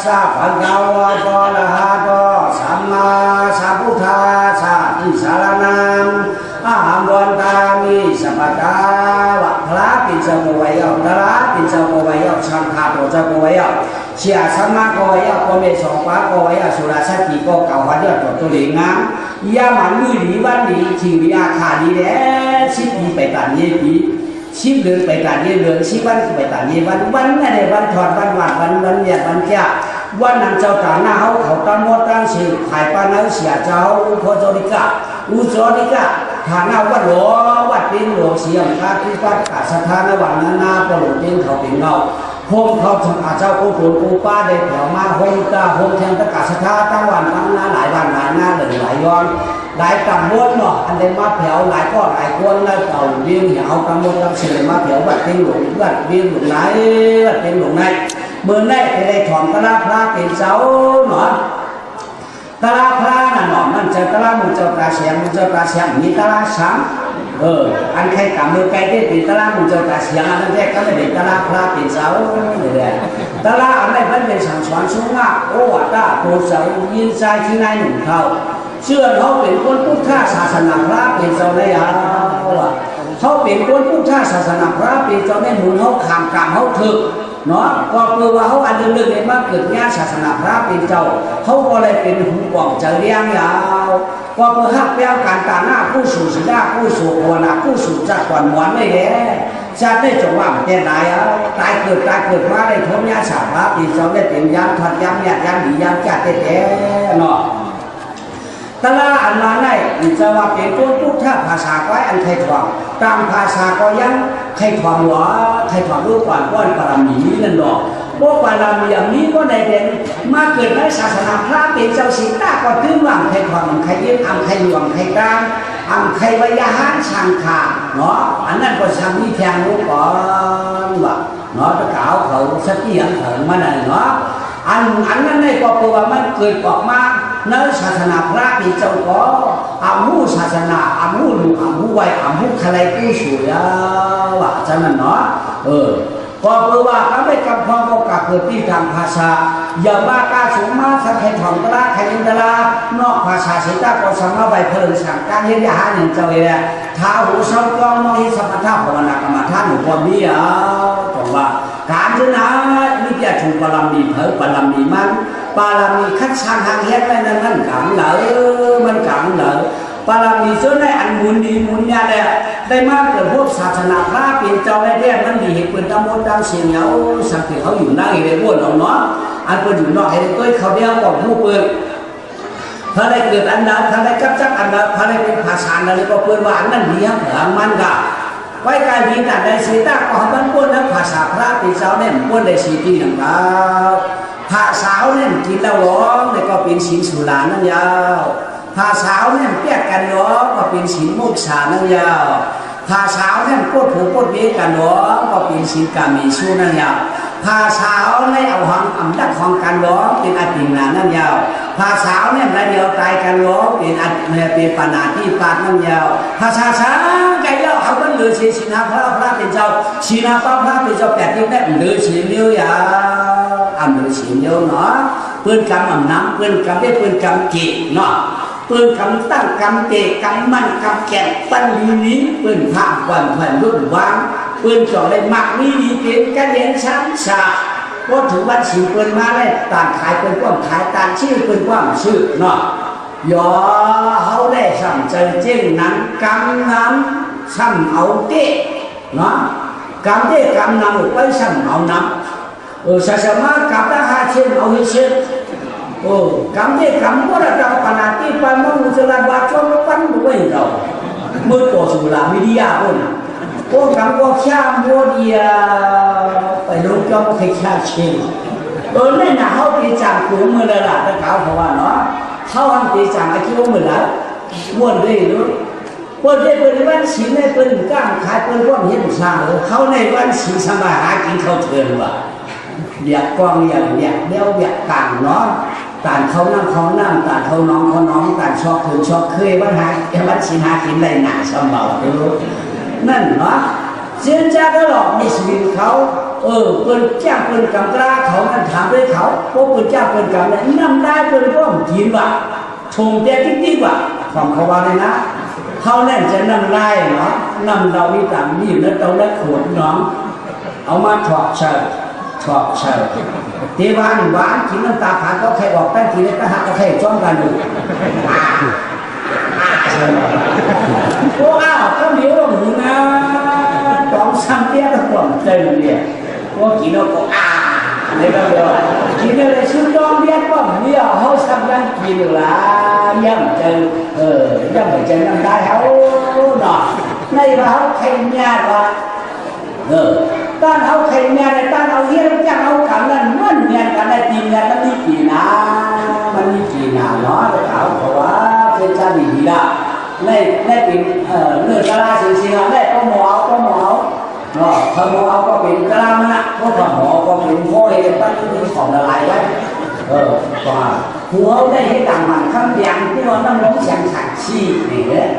สัพพะคะวะโตอะระหะโตสัมมาสัมพุทธัสสะอิสรณังอะหังวันตามิสัพพะทาวะพระปิจโกวะยะตระปิจโกวะยะสังฆาโตจโกวะยะเสียสัมมาโกวะยะโกเมสองปะโกวะยะสุรสัตติโกเก่าวันยะตัวเหลงามยามันลุยหลีวันหลีทิงวิอาคาลีแลสิปีไปตันเยปีสิบเดือนไปตันเยเดือนสิบวันไปตันเยวันวันอะไรวันถอดวันหวานวันเนี่ยวันแก่วันนั้นเจ้าตาหน้าเขาตั้งหมดตั้งสิขายปานเอาเสียเจ้าอุปโจริกะอุจอริกะฐานะวัดหลววัดเป็นหลวงเสียงพระที่วัดกาสถานวันนั้นนาปลุกเป็นเขาเป็นเงาโฮมเขาถึงอาเจ้าโกศลกูป้าได้แถวมาโฮมตาโฮมแทงตะกาสถานตั้งวันตั้งนาหลายวันหลายหน้าหลายย้อนหลายตำบลเนาะอันใดมาแถวหลายก้อนหลายคนแล้วเต่าเบี้ยงเหาตำบลตำเสียมาแถววัดเป็นหลวงวัดเบี้ยงหลวงไหนวัดเป็นหลวงไหนเมื่อไหร่จะได้ถอนตะลาพระเป็นเจ้าเนาะตะลาพระน่ะเนาะมันจะตะลามุจเจ้าตาเสียงมุจเจ้าตาเสียงมีตะลาสามอันใครกำมือไกลได้เป็นตะลามุจเจ้าตาเสียงอันนั้นแรกก็ไม่เป็นตะลาพระเป็นเจ้าเลยตะลาอันไหนมันเป็นสังสอนสูงมากโอ้วัดตาโพเสายินใจที่นายหนุ่มเขาเชื่อเขาเป็นคนพุทธศาสนาพระเป็นเจ้าได้ยังเขาเป็นคนพุทธศาสนาพระเป็นเจ้าได้หมุนเขาขามกลางเขาถึกเนาะก็เพื่อว่าเขาอันเดิมๆเนี่ยมาเกิดญาศาสนาพระเป็นเจ้าเขาก็เลยเป็นหูกว่างจะเลี้ยงยาวก็เพื่อหักแปลวการตาหน้าผู้สู่ศีลผู้สู่ภาวนาผู้สู่จักรวาลมวลไม่แย่จะได้จงว่าแต่ไหนตายเกิดมาได้ทนญาศาสนาเป็นเจ้าได้เป็นยามทัดยามเนี่ยยามดียามจัดแต่เนาะตลาอันนั้นได้จะว่าเป็นต้นพุทธภาษาไว้อันไทยทองตามภาษาก็ยังไทยทองหัวไทยทองรูปก่อนก้อนปรมีนั่นดอกพวกปรมีอย่างนี้ก็ได้เป็นมาเกิดในศาสนาพระเป็นเจ้าสิตาก็ถึงว่าไทยทองไทยยึดอังไทยหลวงไทยกลางอังไทยวิยาหารช่างขาเนาะอันนั้นก็ช่างมีแทงรูปก่อนว่าเนาะตะเก่าเขาสักที่อย่างเถิงมาหน่อยเนาะอันนั้นได้ก็เพราะว่ามันเกิดออกมาในศาสนาพระเป็นเจ้าก็อามูศาสนาอามูลูอามูไวอามูใครกู้สู่ยาว่าจังนั้นเนาะก็เพราะว่าเขาไม่กำพองก็เกิดที่ทางภาษาอย่ามากาสูงมาสักให้ถ่อมตระใครนินตระนอกภาษาเสียตาก็สามารถไปเพลินสั่งการเฮ็ดยาหาหนึ่งเจ้าเองท้าหูซ้ำกล้องมองเห็นสมถะภาวนากรรมฐานหนึ่งความนี้บอกว่าการชนะนี่จะถูกบารมีเผยบารมีมันบารมีคัดช่างทางเฮ็ดไปนั่นมันกังเหลอมันกังเหลอบารมีส่วนในอันมุนดีมุนยาเนี่ยได้มากเกิดพวกศาสนาพระเป็นเจ้าได้แท้มันมีเหตุปืนตำบลตามเสียงเขาสังเกตเขาอยู่นั่งอยู่ในบ้านเอาเนาะอันเป็นอยู่นอกให้ต้อยเขาเดียวกับผู้ปืนถ้าได้เกิดอันนั้นถ้าได้กับจักอันนั้นถ้าได้เป็นภาษาอะไรก็ปืนว่าอันนั้นเลี้ยงเหรอมันก็ไว้การมีการได้สีตาก็มันป้นนะภาษาพระเป็นเจ้าเนี่ยป้นได้สีที่อย่างเขาภาษาเนี่ยกินแล้วร้องเนี่ยก็เป็นศีลสุรานั่นยาวภาษาเนี่ยเปียกกันร้องก็เป็นศีลมุสานั่นยาวภาษาเนี่ยโคตรผูกโคตรเบี้ยกันร้องก็เป็นศีลกามีสู้นั่นยาวภาษาเนี่ยเอาหังอำนาจของการร้องเป็นอตินานั่นยาวภาษาเนี่ยในเดียวตายกันร้องเป็นปนาที่ปากนั่นยาวภาษาช้างไก่เล่าเขาก็เหลือศีลสินาพระเป็นเจ้าศีนาพระเป็นเจ้าแปดที่ได้เหลือศีลเดียวยาวอันเหลือศีลเดียวเนาะเพื่อนกรรมอำน้ำเพื่อนกรรมได้เพื่อนกรรมเกศเนาะเพื่อนกรรมตั้งกรรมเตะกรรมมันกรรมแก่ปั้นดีนี้เพื่อนผ่าวันผ่านรุ่นวางเพื่อนจ่อได้มักนี่ดีเป็นการเรียนชั้นชาก็ถือว่าฉีเพื่อนมาได้ต่างขายเพื่อนกว้างขายต่างชื่อเพื่อนกว้างชื่อเนาะย่อเขาได้ซ้ำใจเจ้งนั้นกรรมนั้นซ้ำเอาเตะเนาะกรรมเตะกรรมนำไปซ้ำเอานำศาสนากรรมได้หาเช่นเอาเช่นkami pada tahu panati paman muncul bacaan pan bukan tahu, mereka sudah media pun, kamu siapa dia, perlu kamu kecil, ni nak kau bicara tu mula tak kau kawan, kau han bicara kau mula, buat dia tu, buat dia beriman sini berikan, kai berikan hidup sama, kau ni beriman sini sama hakim kau terima, dia kong yang dia kangต่างเขานั่งเขานั่งต่างเขาน้องเขาน้องต่างชอบคืนชอบเคยว่าหาวันสินหากินได้หนาสมบัตินั่นเนาะเสียนจ้าก็หลอกมิสลิมเขา เปิ้นจ้างเปิ้นกำกล้าเขามันถามด้วยเขาพวกเปิ้นจ้างเปิ้นกำเนี่ยนำได้เปิ้นก็กินว่ะชงแต่จริงๆว่ะความเขาว่าเลยนะเขาแน่จะนำได้เนาะนำเรามีต่างนี่แล้วเราได้ขวดน้องเอามาถอดเชิญเทวาหวานกินน้ำตาผ่านก็ใครออกแป้งกินแล้วก็หักก็ใครจ้องกันอยู่พวกก็เดี๋ยวเราหนูนะต้องซ้ำเตี้ยแล้วก่อนเจอเนี่ยพวกกินเราก็เนี่ยก็เดี๋ยวกินอะไรชุดจองเบี้ยก็เนี่ยเขาซ้ำกันกินละย่ำเจอย่ำไปเจอน้ำตาเขาเนาะในเราใครเนี่ยว่าต้านเอาใครเนี่ยในต้านเอาเฮียรู้จักเอาขันนั่นมันเนี่ยกันได้ตีเนี่ยมันมีกี่นาเนาะแต่เขาบอกว่าเป็นชาดีละในเป็นเนื้อกะลาเสียๆได้ก็หมอเนาะถ้าหมอก็เป็นกะลามันนะพวกหมอก็เป็นพ่อเองตั้งที่ของละลายไว้ก็หัวได้ให้ต่างมันคำเดียงที่ว่าต้องร้องเสียงขัดชีนี่แหละ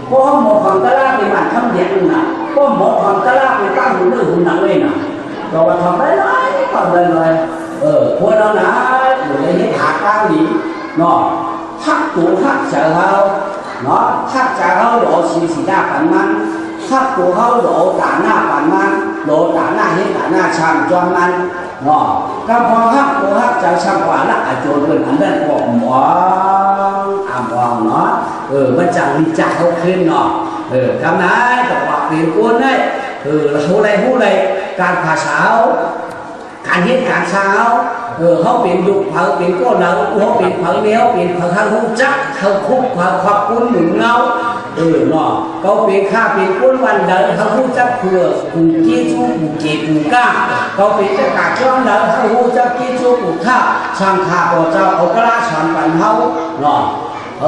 พวกหมอของกะลาเป็นมันคำเดียงน่ะพวกหมอของกะลาเป็นตั้งหุ่นหนังเลยน่ะเราทำได้เลยพวกเรานะอยู่ในนี้หาก้าวนี้เนาะทักตัวทักเจ้าเขาเนาะทักเจ้าเขาโดดสีหน้าปันมันทักตัวเขาโดดตาหน้าปันมันโดดตาหน้าเห็นตาหน้าชามจอมมันเนาะก็พอทักตัวทักเจ้าชามกว่าละอาจจะเป็นอันนั้นบอกหมอมองเนาะมันจังวิจารเขาขึ้นเนาะคำนั้นกับว่าเปลี่ยนคนได้ผู้ใดการภาษาการเฮ็ดการเช้าเขาเป็นยุคเขาเป็นก้อนเราเขาเป็นเผาเนี้ยเป็นเผาทางหุ่นจักเขาคุกเขาขอบคุณหนุนเงาเนาะเขาเป็นข้าเป็นก้นวันเดินเขาหุ่นจักเผื่อกูจี้ชู้กูเก็บกูก้าเขาเป็นจะกาจ้องเดินเขาหุ่นจักจี้ชู้กูข้าช่างข้าพอเจ้าเอากระลาฉอนปันเขาเนาะ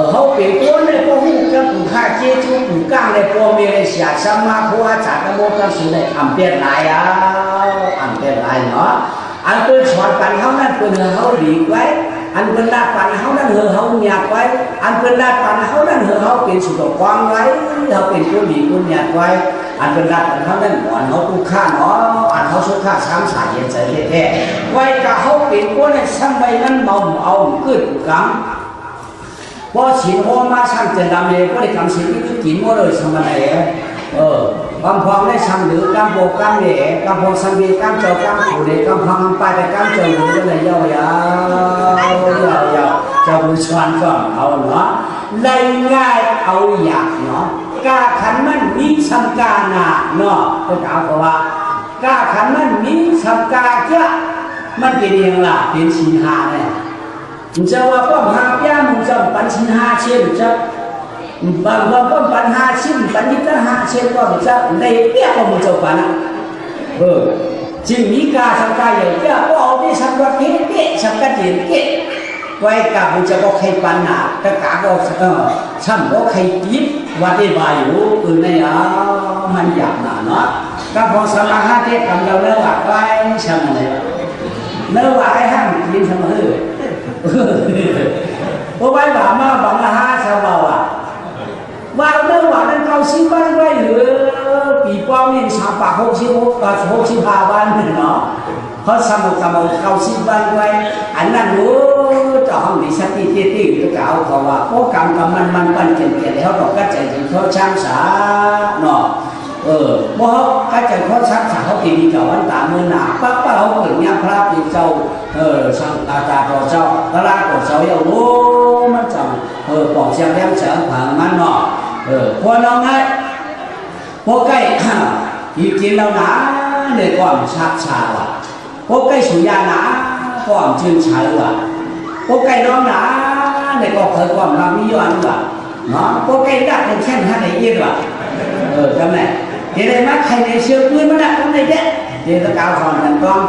เขาเป็นก้นในพวกหุ่นจักกูข้าจี้ชู้กูก้าในพวกเมียในเสียสมาพัวจัดกระโดดกันสุดเลยอันเป็นไรเนาะอันเป็นสอนปันเขานั่นเป็นเขาหลีกไว้อันเป็นลาปันเขานั่นเขาหยาบไว้อันเป็นลาปันเขานั่นเขาเป็นสุดกว้างไว้เขาเป็นตัวหลีกตัวหยาบไว้อันเป็นลาปันเขานั่นอ่อนเขาตุ้งข้าเนาะอันเขาสุข้าช้ำสายเย็นใจแท้ไว้กับเขาเป็นคนในซ้ำใบนั้นเมาเอาขึ้นกังพอฉีดหัวมาช่างจะดำเลยก็ได้กำสิ่งที่กินหมดเลยสมัยกำพองได้ช่างหรือกำโบกำเหล่กำพองสังเวียกำเจ้ากำผูเด็กกำพองกำปลายแต่กำเจ้าหนูก็เลยยาวเจ้าบุญชวนก็เอาเนาะเลยง่ายเอาอยากเนาะกาขันมันมีสังกาหนาเนาะก็กล่าวว่ากาขันมันมีสังกาเจ้ามันเป็นยังล่ะเป็นชินหาเนี่ยมึงจะว่าป้อมหาพิยามึงจะปันชินหาเช่นจะบางคนก็ปัญหาชิ้นปัญญาหาเช่นก็จะในเปี้ยก็มึงจะปันจึงมีการสังกัดอย่างเจ้าก็เอาไปสังกัดเปี้ยสังกัดเย็นเปี้ยไว้กับมึงจะก็ใครปัญหาแต่กาก็ช่างก็ใครยิบว่าได้บายอยู่ในมันอยากหนาเนาะก็พอสมาหาเทศกับเราเนื้อหวานไว้ช่างเลยเนื้อหวานให้ห้ามกินเสมอเพราะไว้หวานมาบังละห้าชาวเราว่าเรื่องว่านั้นเขาซื้อบ้านไว้หรือปีป้อมนี่365 วันเนาะเขาสมุทรเขาซื้อบ้านไว้อันนั้นรู้จะห้องนี้สักทีที่ก็กล่าวเขาว่าโอ้กรรมมันเก่งแล้วดอกกระจายถึงเขาช่างสาเนาะเพราะกระจายเขาช่างสาเขาตีมีเจ้าวันตาเมื่อหนาปั๊บเขาเกิดเนี่ยพระเป็นเจ้าช่างตาต่อเจ้าพระราต่อเจ้าอย่างรู้มันจังปอกเสียงแรงเสียงผ่านมันเนาะพวกเราไงพวกใกล้อีกทีเราหนาในความชักชาว่ะพวกใกล้สุญญาหนาความชื่นชัยว่ะพวกใกล้น้องหนาในก็เคยความรำมิยอนว่ะเนาะพวกใกล้ดักเป็นแค่ท่านไหนเย็นว่ะจำไหนเดี๋ยวได้มาใครในเชื่อปืนมันนะจำไหนเด็ดเดี๋ยวจะกล่าวสอนกันต้อง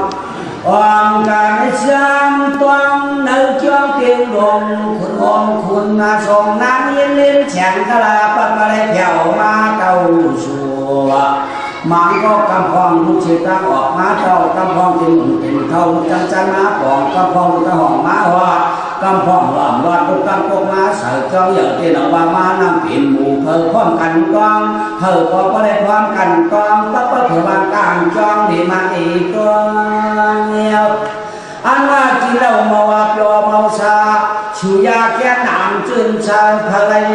การเชื่อมต้องเนื้อเชื่อมเตียงดงคุณมาส่งน้ำเย็นเล่นแข็งกะลาปักกะเลเที่ยวมาเต้าชัวมันก็กำพองลูกเชือกออกมาเต้ากำพองเป็นเท่าจันมาปองกำพองตะหองมาว่ากำพองว่า รอดกุกกังกุกมาเสือเจ้าอย่างที่เราว่ามานำเป็นหมู่เพิ่มพร้อมกันกองเพิ่มก็ได้พร้อมกันกองก็เพื่อวางกลางจองดีมาอีกตัวเดียวอันว่ากินเหล้าเมาว่าปลอเมาชาชูยาแก่น้ำจืนชาพลาย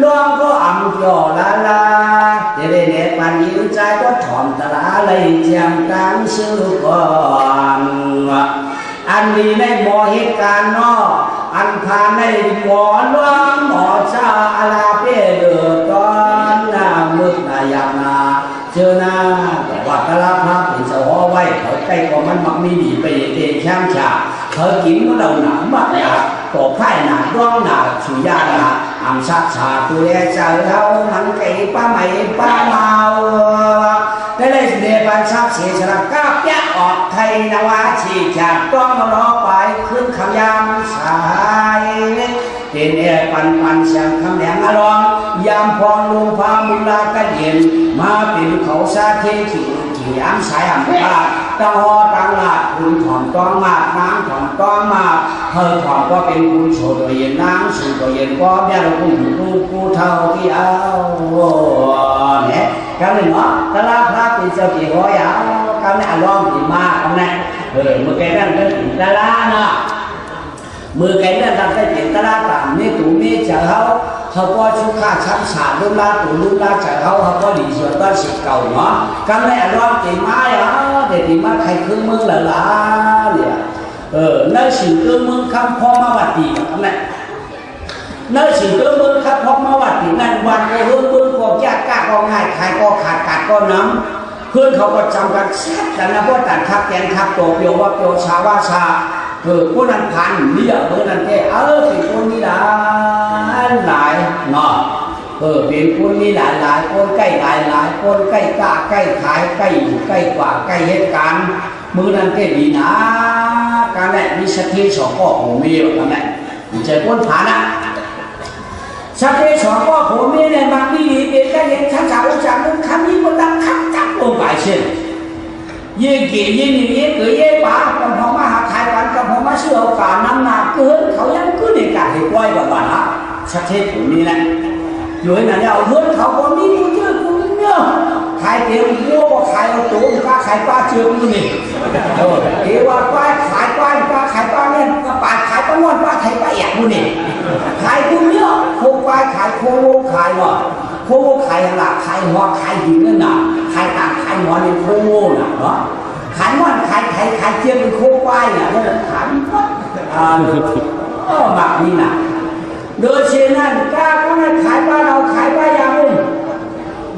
ล่วงก็อ่ำจ่อลาเดี๋ยวเนี่ยปันยิ้มใจก็ถอมตลาเลยเจียมกลางชื่อก่อนอันนี้ในหมอเหตุการณ์นออันพาในหมอล่วงหมอชาอาลาเป้เดือดตอนหน้ามืดหน้ายับหน้าเจอหน้าวัดตลาดพระเป็นเสาห้อไว้เขาใกล้กว่ามันมักมีดีไปเตะแช่มฉาเขากินก็เราหนาบักอยากต่อไข่หนาร้องหนาสุยาหนาอัมชักชาตัวเอเจ้าเขามันไก่ป้าใหม่ป้าเมาได้เลยเดียบันชักเสียสละก้าวแยกออกไทยนวาชีจากต้องรอไปขึ้นคำยามสายเต็นเอปันเสียงคำแหลงอารมณ์ยามพรลงพามุลากระเย็นมาเป็นเขาซาเทขิงยามสายอัมพาตะหอตังลาคุณถอนต้องมาน้ำถอนต้องมาเธอถอนก็เป็นคุณโฉดเย็นน้ำสูดเย็นก็แม่เราคุณดูกูเท่าที่เอาเนี่ยกันเลยเนาะตลาดพระเป็นเจ้ากี่ร้อยเอากันเนี่ยร้องกี่มากันเนี่ยมือแกนั่นเป็นตลาดเนาะมือแกนั่นทำได้เป็นตลาดต่างนี่ตู่นี่เจ้าเขาก็ชุกข้าชั้นสาลุ่มลาตู่ลุ่มลาเจ้าเขาก็ดีส่วนต้นสิเก่าเนาะกันเนี่ยร้องกี่มาเอาเด็กกี่มาใครคืนเมืองละล่ะเนี่ยนั่นสิ่งคืนเมืองคำพ่อมาวัดดีกันเนี่ยนั่นสิ่งคืนเมืองคำพ่อมาวัดดีนั่นวันก็เรื่องเมืองก็ยากกล้าก็ง่ายขายก็ขาดกัดก็น้ำเพื่อนเขาก็จำกันแซ่บกันนะเพราะต่างทับแกนทับโตเปียวว่าเปียวชาว่าชาพวกนั้นพันเรียกเมื่อนั้นแกเป็นคนนี้หลายเนาะเป็นคนนี้หลายคนใกล้หลายคนใกล้กล้าใกล้ขายใกล้อยู่ใกล้กว่าใกล้เหตุการณ์มือนั้นแกดีนะการแหละมีสติสองก็โหมีกันแหละมีใจพ้นผ่านนะสติสองก็โหมีในบางทีเป็นก็เห็นชั้นสาวจากนั้นคำนี้มันดังคับจับลงไปเช่นยิ่งกี่ยิ่งนี้เกิดยิ่งป่ากับพม่าหาไทยกันกับพม่าเชื่อการน้ำหนักเกินเขายังขึ้นในการให้ปล่อยแบบว่านะชัดเจนผมนี่แหละอยู่ในนั้นเอาเพื่อนเขาคนนี้กูเชื่อกูเนี่ยขายเตียงวัวก็ขายเอาตัวป้าขายป้าเชื่อกูนี่เอว่าป้าขายป้าขายป้าเนี่ยป้าขายป้านวลป้าขายป้าแอบกูนี่ขายกูเนี่ยโคป้าขายโคขายเนาะโคขายหลักขายหัวขายหินนั่นน่ะขายต่างขายหัวในโคน่ะเนาะขายมันขายเทียมเป็นโคป้ายเนี่ยมันขายแบบนี้นะโดยเช่นนั้นกล้าก็ไม่ขายป้าเราขายป้ายาบุญ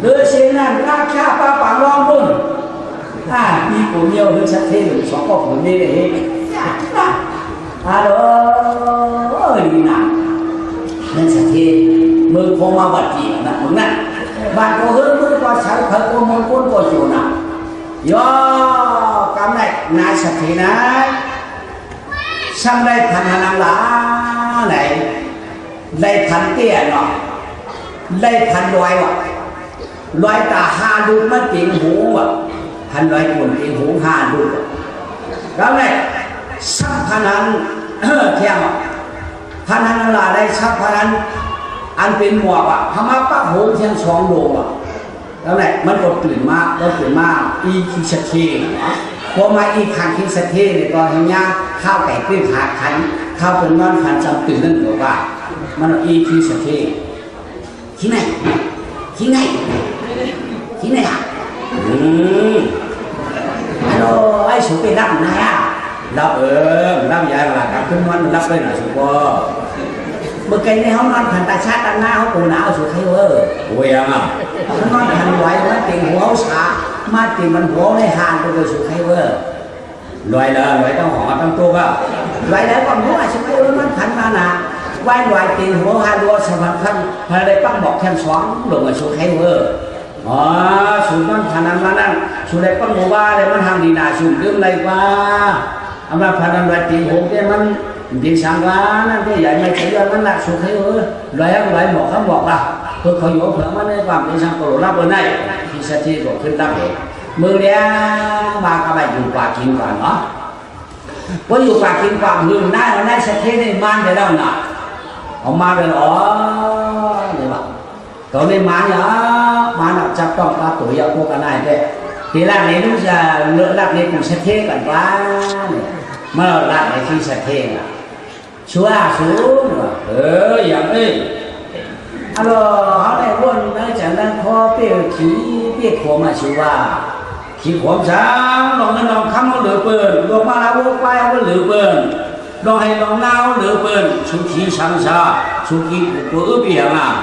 โดยเช่นนั้นกล้าฆ่าป้าปังรองบุญมีผมเดียวเป็นชัดเจนสองก็ผมนี่เลยฮัลโหลดีนะนั่นชัดเจนมือคงมาบัดจีนะมึงนั่นบ้านก็เฮิร์มือก็ใช้เพิ่มก็มือก้นก็โจนะย่อกำไรนายชัดเจนนะช่างได้ทันนางหลาไหนได้ทันเตี้ยเนาะได้ทันลอยว่ะลอยตาหาดูมันเก่งหูว่ะทันลอยคนเก่งหูหาดูก็เลยสักพนันเที่ยงพนันนางหลาได้สักพนันอันเป็นหมวกอ่ะพม่าปักโหงเที่ยง2 โลอ่ะแล้วแหละมันก็ตื่นมากแล้วตื่นมากอีคิสเทพอมาอีคันคิสเทเนี่ยตอนเห็นยาข้าวไก่ปิ้งขาขันข้าวเป็นนอนขันจำตื่นนั่นหรือว่ามันอีคิสเทที่ไหนอ่ะฮัลโหลไอ้สุไปรับนะรับรับยาหลักกับขึ้นวันรับไปหน่อยสุปอเมื่อกี้ในห้องนอนขันตาชาตั้งหน้าเขาปูหนาวสุดใครโอ้ยอ่ะห้องนอนขันไว้มาติ่งหัวสามาติ่งมันหัวในหางตัวสุดใครลอยต้องหอต้องตัวก็ลอยแล้วก็หัวสุดใครมันขันมาหนาไหวลอยติ่งหัวหาดัวสมันขันพอได้ปั้งบอกแค่2ลงมาสุดใครสุดมันขันนั้นมานั่นสุดได้ปั้งหัวว่าเลยมันทางดีนาสุดเรื่องอะไรวะเอามาพนันลอยติ่งหัวเนี่ยมันดิสังวานั่นที่ใหญ่ไม่ใช่ว่ามันหนักสุดให้ลอยบอกเขาบอกว่าเพื่อเขาอยู่เผื่อมันในความดิสังโกรรับบนได้ที่สถิตก็ขึ้นรับเองมือเนี้ยมาก็ไปอยู่ป่ากินก่อนเนาะพออยู่ป่ากินก่อนหึงได้มันได้สถิตในมันได้แล้วนะ ông ma bên đó để bảo cậu nên má nhá má nào chắc trong ba tuổi giờ cô cái này thế thì làm này lúc giờ lựa làm này cũng sẽ thế cả quá mà làm này khi sẽ thế à xuống rồi dạng đi alo họ này luôn nó chẳng đang khó biểu khí biết khổ mà chịu vào khí khổ sáng nó không có lửa bền nó mà là vô quay không có lửa bền nó hay nó nào lửa bền số khí sáng xa số khí của ước biển à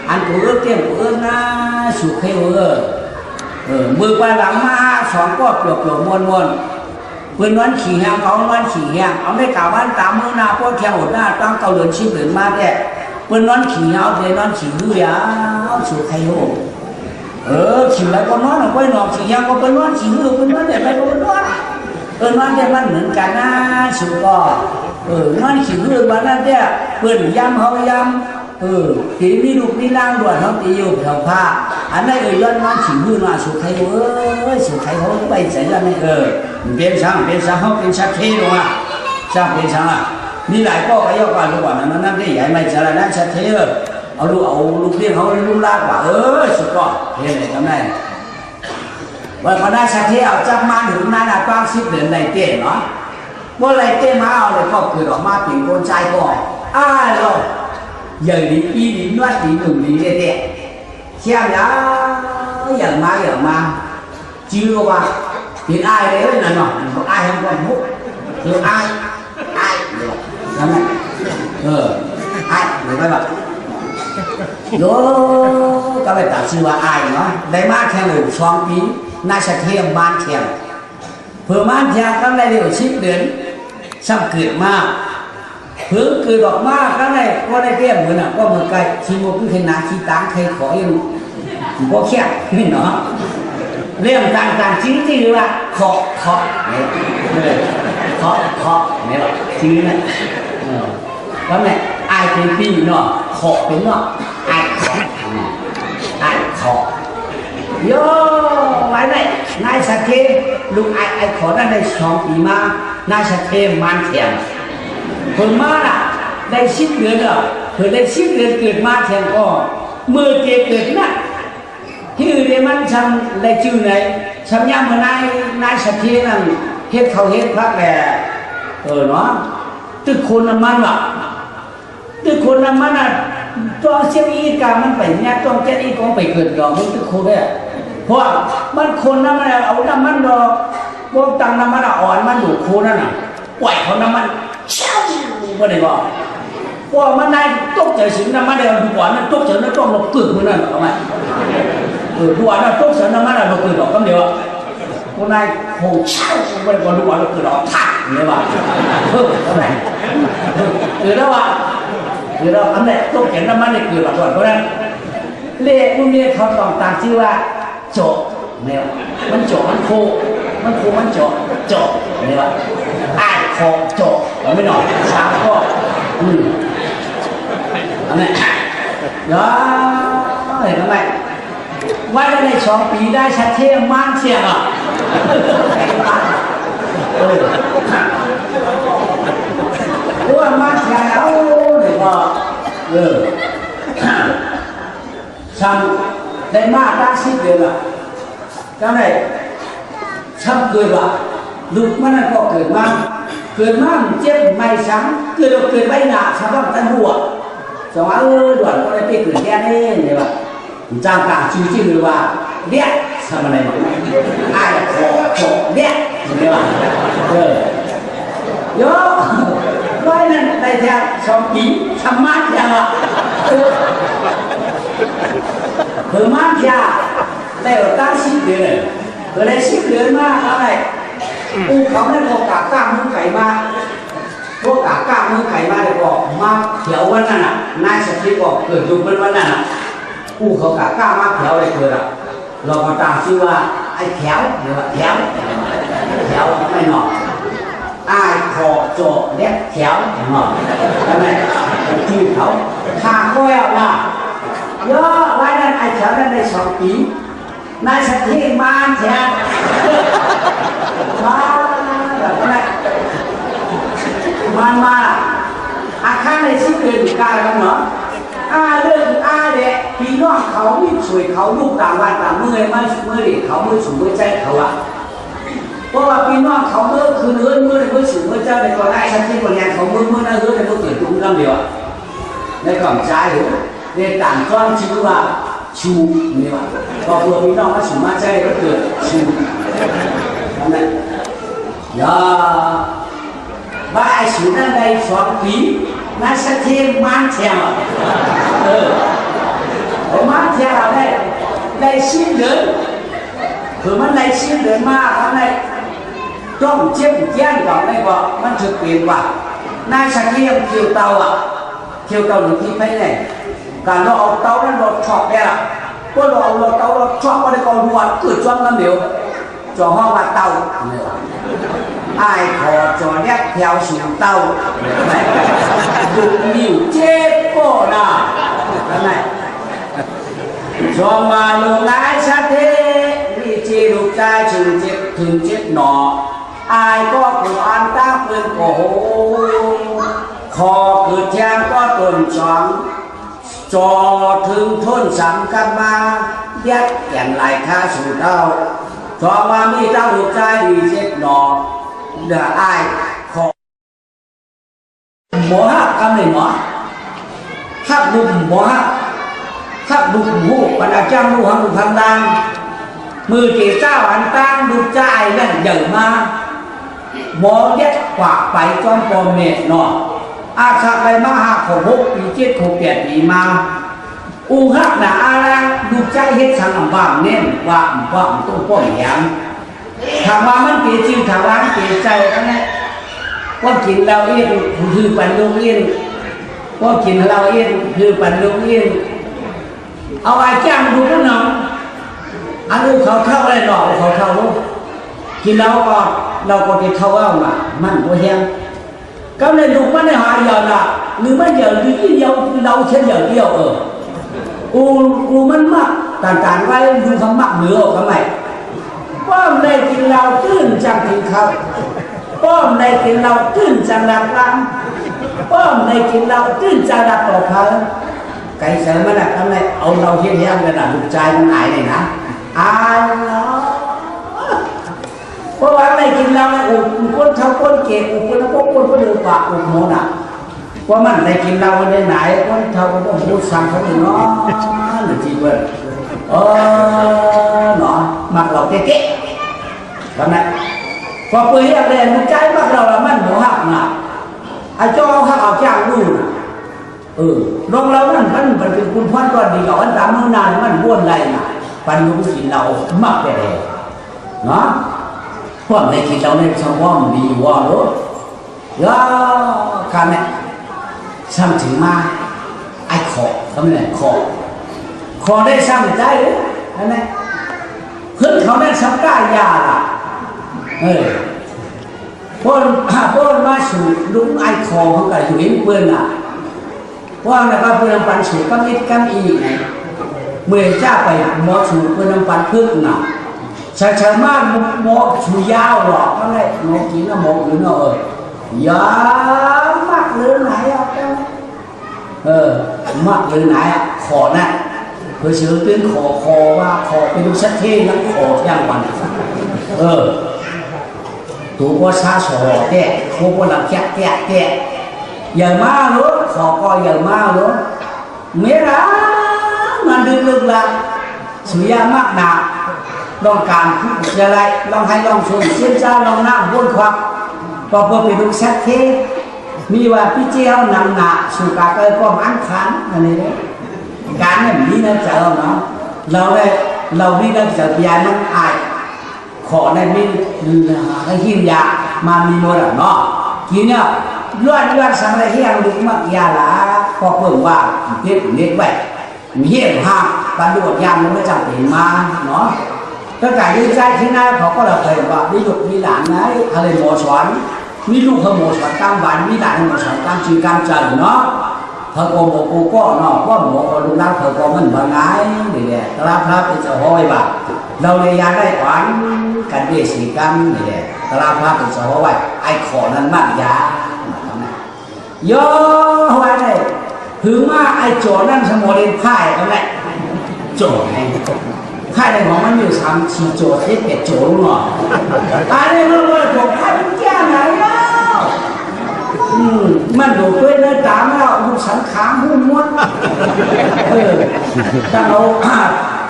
anh của ước tiền của ước na số khéo mưa qua lắm mà xóm có kiểu muôn quên đoán chỉ hàng đoán chỉ hàng ông đây cả ban 80 nào có theo một na trong cầu lớn chim lớn ma đấy quên đoán chỉ hàng thì đoán chỉ hư á số khéo chỉ là con nói là quay nọ chỉ hàng có quên đoán chỉ hư quên đoán để đây có quên đoán đểมันเหมือนกันนะสุก็มันchỉ hư bạnนั่นเนี่ยเปิดย้ำเขาย้ำthìมีลูกมีล่างด่วนเขาตีอยู่แถวผ้าอันนั้นย้อนมันchỉ hư mà số khéo số khéoเขาไปใส่ยังไงเป็นช่างเขาเป็นชักเทลงมาช่างเป็นช่างอ่ะมีหลายข้อก็ย่อกันทุกวันนั้นนั่นได้ใหญ่ไม่ใช่ละนั่นชักเทลเอาลูกเลี้ยงเขาลูกลากว่าสุดก็เห็นไหมทำไงวันพนักชักเทลจับมาถึงนั้นต้อง10 เดือนในเต้เนาะว่าอะไรเต้มาเอาเลยก็เกิดออกมาเป็นคนใจก่อนrồi giờ đi y đi nói đi đừng đi để để xem nhá giờ mà chưa qua thì ai đấy là nó ai không còn hút thì ai làm này ai người ta bảo đó các bạn tạo sư là ai nó đây má theo người xoong tí na sẽ thêm ban thèm vừa man theo các này đều ship đến xong cười mà hướng cười đọc ma cái này có đây kia người nào có một cây chỉ một cái hình nào chỉ tán thay khó yên chỉ có kẹt cái nó liền càng chính thì là khó này chứ này cái này ai thấy gì nó khó đúng không ai khó yo cái này nay sẽ thêm lúc ai khó ra đây xong tí mà nay sẽ thêm man thèmคนมาน่ะได้10 เดือนอ่ะเธอได้10 เดือนเกิดมาแทนก็เมื่อเกิดน่ะที่อื่นเนี่ยมันทำได้ชื่อไหนทำย่ำมานายสัตย์นั่นเฮ็ดเขาเฮ็ดพระแก่เนาะตึกคนน้ำมันว่ะตึกคนน้ำมันน่ะตัวเสียอีกามันไปเนี่ยต้องเจ็ดอีกองไปเกิดดอกมันตึกคนเนี่ยเพราะมันคนน้ำมันเอาน้ำมันดอกพวกตังน้ำมันอ่อนมันดูโคนั่นน่ะปล่อยเขาน้ำมันก็ได้บอกว่ามันได้ตกใจสิน้ำมันเดียวดูหวานนั่นตกใจนั่นต้องหลบกึ่งมันนั่นทำไมดูหวานนั่นตกใจน้ำมันน่ะหลบกึ่งดอกคำเดียวคนนายโหเช่าไม่ได้บอกดูหวานหลบกึ่งดอกทักเนี่ยว่าทำไมแล้วว่าเราอันนี้ตกใจน้ำมันเนี่ยเกิดแบบเพราะนั้นเล่พวกนี้เขาต้องตามชื่อว่าโจเนี่ยมันโจมันโคมันโจเนี่ยว่าไอ้คอโจไม่หน่อยช้างก็อันนี้เดี๋ยวเห็นไหมไว้ใน2 ปีได้ชัดเจนมากเชียงอ่ะเพราะว่ามาเชียงเอาเดี๋ยวก็ทำได้มากได้10 เดือนอ่ะก็ได้ทำเกิดว่าลูกมันก็เกิดมาเจ็บไม่ช้ำเกิดใบหน้าช้ำต้องตั้งหัวสองด่วนก็ได้ไปเกิดแค่นี้เนี่ยว่าจางกลางชื่อหรือว่าเด็กทำอะไรมาไอ้ขอเด็กเนี่ยว่าเยอะร้อยนั่นได้แค่2 ปีทำมาอย่างอ่ะมาแค่ได้ตั้ง10 เดือนได้10 เดือนมาอะไรเขาได้พวกกากล้ามมือไก่มาพวกกากล้ามมือไก่มาเลยบอกมาเขียววันนั้นน่ะนายสติบอกเกิดอยู่วันนั้นน่ะเขากากล้ามาเขียวเลยเกิดอ่ะเรามาตามชื่อว่าไอ้เขียวหรือว่าเขียวไม่หนอกไอ้คอโจเล็กเขียวหนอกทำไมชื่อเขาข้าก็แล้วนะเยอะไว้นั่นไอ้เขียวนั่นได้2 ปีนายสติมาแทนมาแบบนั้นมา อาคารในชิ้นเดือนการแล้วเนาะเรื่องเด็กพี่น้องเขาไม่ช่วยเขาลูกต่างวันต่างเมื่อยเขาไม่สูงไม่ใจเขาอะเพราะว่าพี่น้องเขาเมื่อคืนเมื่อสูงเมื่อใจในก่อนได้ชั้นที่บริเวณเขาเมื่อนั้นในก็เกิดตุ้งน้ำเดียวในก่อนใจหรือในต่างก้อนชื่อว่าชูนี่ว่าพอตัวพี่น้องมาสูงมาใจก็เกิดชูนั่นแหละอย่าบ้าไอ้สูงนั่นได้สองปีนั่นสักทีมันเที่ยวมันเที่ยวได้ชิ้นเดินคือมันได้ชิ้นเดินมากมันได้ต้องเจ็บแย่งก่อนได้ว่ามันจะเปลี่ยนว่านายสักทียังเกี่ยวเตาเกี่ยวเตาหนึ่งที่ไปไหนการเราเอาเตานั้นเราชอบเนี่ยพวกเราเอาเตาเราชอบก็ได้ก่อนหัวเกิดจ้องน้ำเดียวจ่อห้องว่าเตาไอ้ขอจ่อเรียกแถวสูงเตาดุนิ้วเจ็บก็น่ะนั่นแหละชมมาลงได้ชัดเจนมีจีลูกใจถึงเจ็บหนอไอ้ก็ปวดอันตั้งเป็นโอ้โหคอเกิดแทงก็ต้นสองจอถึงทนสังกันมายัดแก่นไหลข้าสู่เต้าชมมามีเต้าลูกใจมีเจ็บหนอเดือไอ้ขอหมอฮักคำหนึ่งหมอฮักลุมหมอฮักลุมหูปัญญาจ้างลูกหังพันดังมือเกี่ยวเจ้าอันตั้งดูใจนั่นใหญ่มาหมอเย็ดกว่าไปจอมปอมเมตหนออาชักไปมาหาของ6 ปี7 6 8 ปีมาอูฮักหนาอะไรดูใจเฮ็ดสังบ้างเน้นว่าต้องป้องยำถามว่ามันเปลี่ยนจิตถามว่าเปลี่ยนใจกันนะว่ากินเราเองคือปันลงเองว่ากินเราเองคือปันลงเองเอาไอ้จ้างดูก็หนองอันนู้เขาเข้าอะไรหนอกเขาเข้าลูกกินเราก็จะเข้าเอามามันก็แห้งก็เลยดูมันในหายาละหรือมันเยอะหรือเดียวเราเช่นเดียวอูมันมากต่างๆไว้ดูคำมักเหนือทำไมป้อมในกินเราตื้นจังกินเขาป้อมในกินเราตื้นจังดับล้างป้อมในกินเราตื้นจังดับต่อเขาไก่เสริมมันทำไมเอาเราเที่ยงกันนะลูกชายมันอายเลยนะอายเนาะเพราะว่าในกินเราคนเท่าคนเก่งคนละคนเดือดปากโมน่ะว่ามันในกินเราวันไหนคนเท่าคนต้องพูดสั่งเขาถึงเนาะหรือจีบเลยเนาะมักเราเก๊ะทำไมพอเปย์อะไรมันใจมักเราละมันหัวหักน่ะไอ้เจ้าหักเอาจ้างดูน่ะลองเรามันเป็นคุณพันก่อนดีเอาอันตามมือนานมันบ้วนไรน่ะปันลูกกินเรามักไปเลยเนาะพวกในกินเราในช่องว่างดีว่ารู้แล้วการเนี่ยซ้ำถึงมาไอ้ขอทำไงขอได้ซ้ำใจหรือใช่ไหมเพื่อนเขาได้ซ้ำกล้ายาล่ะพวกมาสู่ลุงไอ้ขอเขาก็อยู่เห็นเพื่อนน่ะเพราะอะไรก็เพื่อนปันสู่ก็มิดกันอีกไงเมื่อจ้าไปหมอสู่เพื่อนปันพึ่งน่ะชามาหมอสู่ยาวหรอกก็เลยหมอกินแล้วหมอหรือเนาะยามากหรือไหนอ่ะมากหรือไหนอ่ะขอนะเพื่อซื้อตื้นขอว่าขอเป็นลูกชัดเท่แล้วขอย่างวันตัวก็ซาสอแก่โคก็หลับแก่อย่ามาหรอขอก็อย่ามาหรอเมื่อไรมันดึกละสุยามากหนาลองการอะไรลองให้ลองชมเส้นจ้าลองนั่งบนควักพอเป็นลูกชัดเท่มีว่าพี่เจ้านำหนาสู่การเกิดความอันขันอะไรเนี่ยการเนี่ยมีน่าจะเนาะเรามีน่าจะพยานั่งอายขอในมีให้หินยามามีโมระเนาะกินเนี่ยล้วนสังเกตเฮียงดึกมักยาละพอเพิ่งว่าเฮ็ดเน็ตไว้มีเฮียงห้างการดูดยามมันไม่จำเป็นมาเนาะถ้าการยืนใจที่นั่นเขาก็เราเคยว่ามีลูกมีหลานนะอะไรหมอสอนมีลูกเขาหมอสอนตามบ้านมีหลานหมอสอนตามชื่อตามใจเนาะเธอโกงกูก็เนาะว่าหมอคนรู้รักเธอก็มันบางไงนี่แหละพระเป็นเจ้าห้อยบ่าเราเลยอยากได้ขวัญกันเวสีกันนี่แหละพระเป็นเจ้าห้อยไอ้ขอนั้นมากยาโย ถึงว่าไอ้โจนั่นสมอเรียนพ่ายกันแหละโจไงพ่ายในของมันอยู่3 4โจเทปเป็ดโจรู้หรออันนี้มันว่าผมพ่ายมันแก่ไหนแล้วมันดูด้วยเนื้อตามแล้วดูสังขารหุ้มม้วนถ้าเรา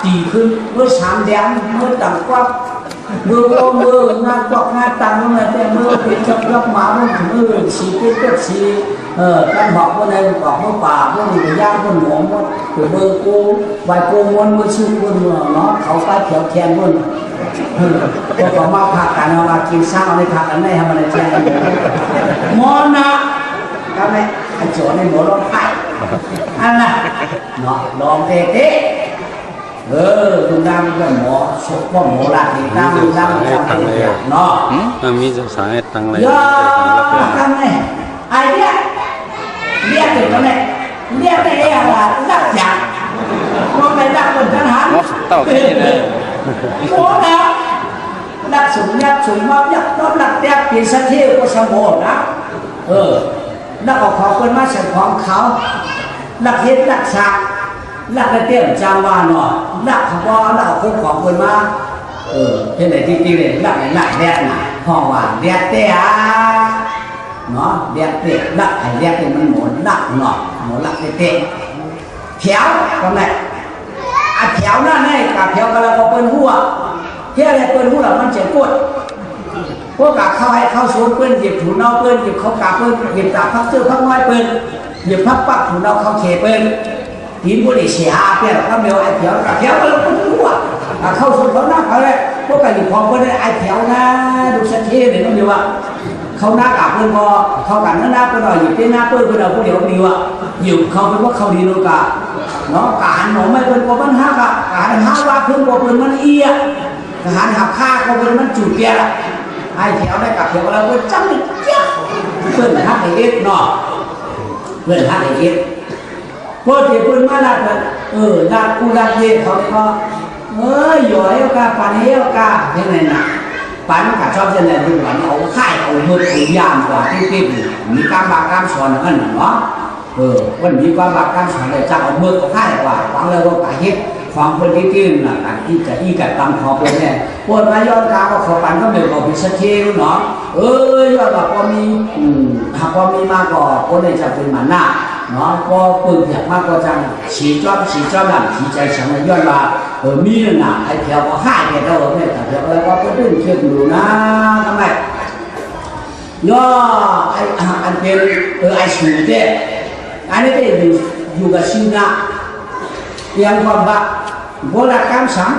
ตีขึ้นเมื่อ3 แดงเมื่อต่ำกว่ามือก็มืองานกอกงานตังอะไรแต่มือเป็นจับรับหมามือสีเป็นก็สีการบอกว่าในบอกว่าป่าพวกนี้ย่างพวกหมองว่ามือกูใบกูม้วนมือชื่อคนเนาะเขาไปเขียวแขนคนพวกเขามาผักกันเอามากินซ้ำในผักกันไม่ทำอะไรแทนมอนะทำไมไอ้โจในหมอร้องไห้อันน่ะเนาะลองเตะคุณดังก็หมอชกว่าหมอหลักนี่ดังเนาะมีสายตังเลยย่อตังเลยไอ้เรียกถึงตรงไหนเรียกได้อะไรดักจังมองไปดักคนทหารเต่าที่นี่โอ้แล้วดักสุ่มมายักน้องดักแตกปีสักทีก็สมบูรณ์นะดักออกของคนมาใส่ของเขาดักเห็ดดักสักนักเตี้ยจางวานเนาะนักขบวนนักคุ้มของคนมาที่ไหนที่เลยนักแดดน่ะห้องว่าแดดเตี้ยเนาะแดดเตี้ยนักไอ้แดดเตี้ยมันหมุนนักเนาะหมุนนักเตี้ยแถวตรงไหนแถวนั่นไงกับแถวกำลังเอาปืนหัวเที่ยอะไรปืนหัวมันเจ็บปวดพวกกาเข้าให้เข้าสูนปืนหยิบถุงเอาปืนหยิบเขากาปืนหยิบตาพักเสื้อพักน้อยปืนหยิบพักปักถุงเอาเขาเขปืนทีมบุรีเสียเปี้ยก็มีไอ้เถียวกับเถียวก็รู้ว่าเข้าสู่เขาหน้าเขาเลยพวกกันอยู่พร้อมกันไอ้เถียวนะดูสักทีเดี๋ยวต้องดูว่าเขาหน้ากับเพื่อนพอเขากันหน้าเพื่อนหน่อยอยู่ที่หน้าเพื่อนเราพวกเดี๋ยวดีว่าอยู่เขาเป็นว่าเขาดีโลกาเนาะการหนูไม่เป็นว่ามันห้ากับการห้าว่าเพื่อนว่าเพื่อนมันเอียการหักฆ่าก็เพื่อนมันจุดเกียร์ไอ้เถียวได้กับเถียวเราเพื่อนจังเลยเจี๊ยบเพื่อนหักไอ้เอ็ดเนาะเพื่อนหักไอ้เอ็ดพอที่พูดมาแล้วนักกูนักเย็นเขาก็อยู่ให้กาปันให้กาเห็นไหมนะปันกับชอบเช่นไรดูปันเอาค่ายเอามือเอายามกว่าที่มีการบากการสอนกันเนาะวันมีการบากการสอนเลยจะเอามือเอาค่ายกว่าฟังแล้วก็ไปเฮ็ดฟังคนที่ตื่นนะการที่จะอีกับตำขอเป็นเนี่ยปวดมาย้อนกาก็ขอปันก็เดี๋ยวก็พิเศษเนาะย้อนแบบพอมีหากพอมีมากกว่าคนในจะเป็นมันหน้าเนาะก็ปืนอยากมากก็จังฉีดจ้อมหลังฉีดใจฉันย้อนว่ามีน่ะไอ้แถวก็ฆ่าแกเราเนี่ยแต่แถวอะไรก็ตื่นเชื่อดูนะทำไมย่อไอ้อันเป็นไอ้สูเด้อันนี้ได้อยู่กับชินะยังความบ้าโบราณการสั่ง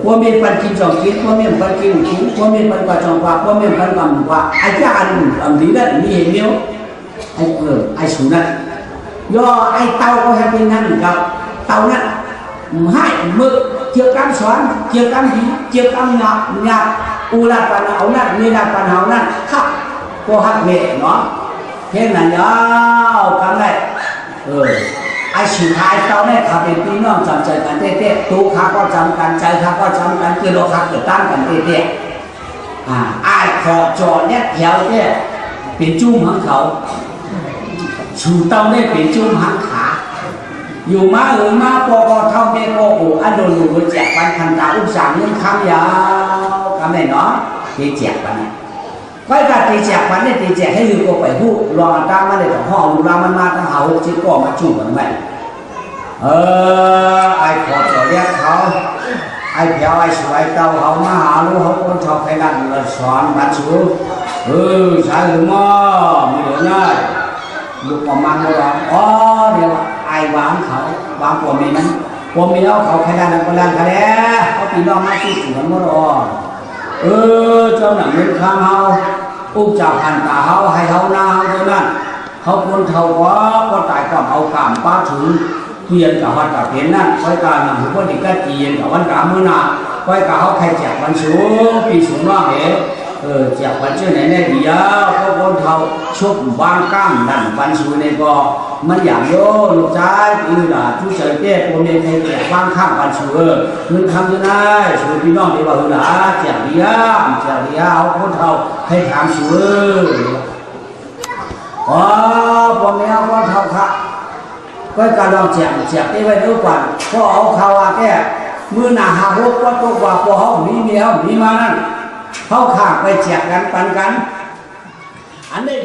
พวกมีปันกินจองกินพวกมีปันกินกินพวกมีปันกว่าจองกว่าพวกมีปันกว่าไอ้ที่อันนี้นั่นมีเห็นเดียวไอ้สูนั่นย่อไอ้เตาก็ให้เป็นนั่นกับเตานั่นให้มือเกี่ยวกับสอนเกี่ยวกับหินเกี่ยวกับหยาบอุลาปันเอานั่นมีลาปันเอานั่นครับก็หักเมะเนาะเพียงนั้นยาวกันได้ไอ้สุดท้ายเตาเนี่ยขับเป็นพี่น้องจำใจกันเต้ๆตัวข้าก็จำกันใจข้าก็จำกันคือเราขับเกิดตั้งกันเต้ๆไอ้ขอจอเนี่ยแถวเนี่ยเป็นจุ้มของเขาชูเต้าเนี่ยเป็นจุ้มหางขาอยู่มามาปอเท่าเมฆโอ้อันโดนอยู่แจกปันคันตาอุ้มสามเงินคำยาวคำไหนเนาะตีแจกปันก็การตีแจกปันเนี่ยตีแจกให้ลืมก็ไปพูดรอตามมาเลยของห้องรอมันมาตั้งหา6 7ก็มาจุ่มกันไหมไอ้ขอจะเรียกเขาไอ้เพียวไอ้สวยเต้าเขามาหาลูกเขาคนชอบใครกันสอนบัดสูใช่หรือไม่ไม่เหลือง่ายลูกประมาณเท่าไหร่เดี๋ยวไอ้วางเขาวางผมมีนั้นผมมีแล้วเขาใครกันคนละคะแนนเขาปีน้องมาสู้สวนมรอเจ้าหนังเงินข้างเขาอุ้มจากหันตาเขาให้เขาหน้าเขาเท่านั้นเขาคนเท่าว่าก็ตายกับเอากามป้าถึงเทียนกับวันกับเห็นนั่นคอยการนำหัวติกาเทียนกับวันกาเมื่อนาคอยกับเขาใครแจกวันสูงปีสูงว่าเหรแจกวันชื่อไหนแน่ดีอ่ะก็คนเท่าชุบบางก้างดันวันสูงในก็มันอย่างโยลูกชายล่ะทุกเช้าเจ้าคนในใครแจกบางข้างวันสูงมึงทำยังไงสูงพี่น้องที่ว่าล่ะแจกดีอ่ะเอาคนเท่าให้ถามสูงพอแมวคนเท่าค่ะ ก็การลองเจียบได้ไว้รู้ก่อนพอเอาข่าวแก่มือหนาหาพวกวัดพวกว่าพอเขามีเมียมีมานั่นเขาขาไปเจียบกันปันกันอันนี้